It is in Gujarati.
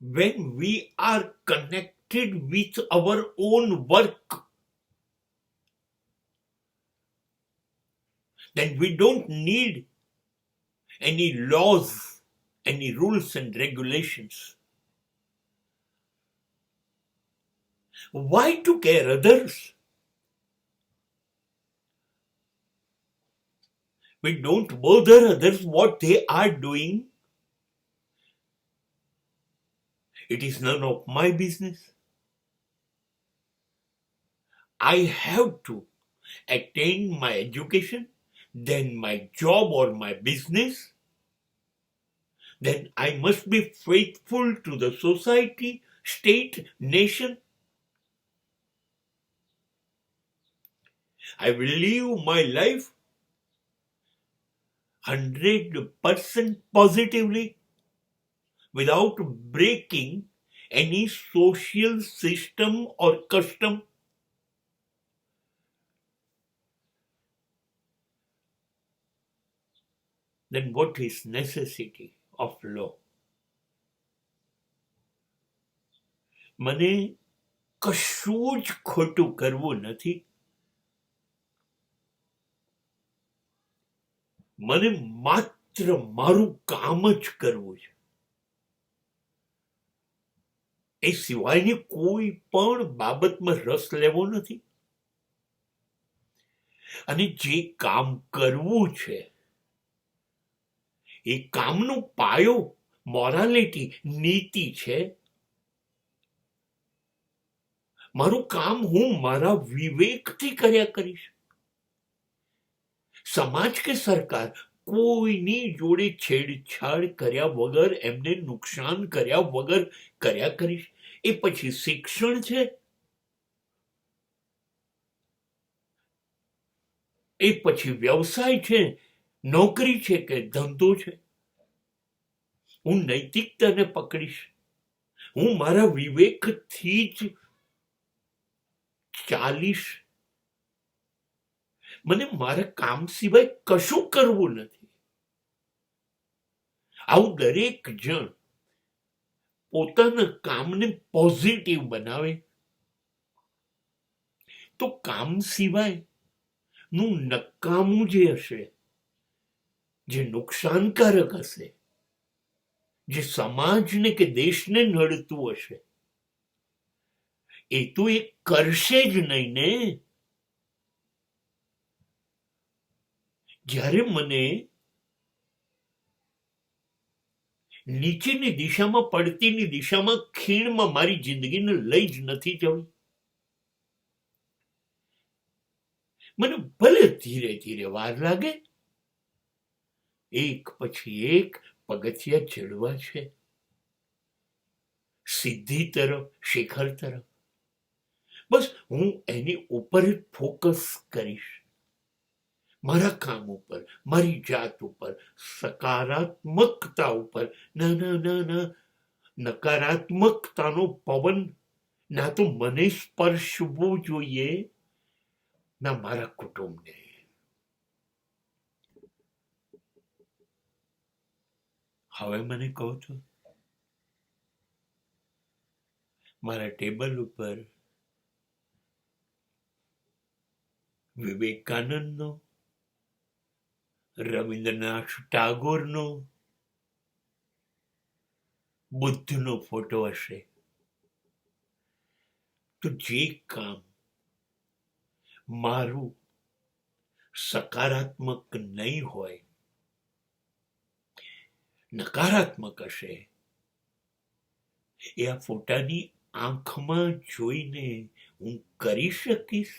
when we are connected with our own work, then we don't need any laws, any rules and regulations. Why to care others? We don't bother others what they are doing. It is none of my business. I have to attain my education, then my job or my business. Then I must be faithful to the society, state, nation. I will live my life 100% positively without breaking any social system or custom. Then what is necessity of law? મને કશું જ ખોટું કરવું નથી. મને માત્ર મારું કામ જ કરવું છે. એ સિવાયની કોઈ પણ બાબતમાં રસ લેવો નથી. અને જે કામ કરવું છે એ કામનો પાયો મોરાલિટી, નીતિ છે. મારું કામ હું મારા વિવેકથી કર્યા કરીશ. સમાજ કે સરકાર કોઈની જોડે છેડછાડ કર્યા વગર, એમને નુકસાન કર્યા વગર કર્યા કરીશ. એ પછી શિક્ષણ છે, એ પછી વ્યવસાય છે, નોકરી છે કે ધંધો છે. હું નૈતિકતાને પકડીશ. હું મારા વિવેકથી જ ચાલીશ. મને મારા કામ સિવાય કશું કરવું નથી. આવું દરેક જણ પોતાના કામને પોઝિટિવ બનાવે તો કામ સિવાય નું નકામું જે હશે, જે નુકસાનકારક હશે, જે સમાજને કે દેશને નડતું હશે, એ તો એ કરશે જ નહીં ને. જ્યારે મને નીચેની દિશામાં, પડતીની દિશામાં, ખીણમાં મારી જિંદગીને લઈ જ નથી જવી. મને ભલે ધીરે ધીરે વાર લાગે, એક પછી એક પગથિયા ચડવા છે સિદ્ધિ તરફ, શિખર તરફ. બસ હું એની ઉપર જ ફોકસ કરીશ. મારા કામ ઉપર, મારી જાત ઉપર, સકારાત્મકતા ઉપર. ના ના ના ના, નકારાત્મકતાનો પવન ના તો મને સ્પર્શવો જોઈએ, ના મારા કુટુંબને. હવે મને કહો છો, મારા ટેબલ ઉપર વિવેકાનંદનો, રવિન્દ્રનાથ ટાગોરનો, બુદ્ધનો ફોટો હશે, તો જે કામ મારું સકારાત્મક નહીં હોય, નકારાત્મક હશે, એ આ ફોટાની આંખમાં જોઈને હું કરી શકીશ?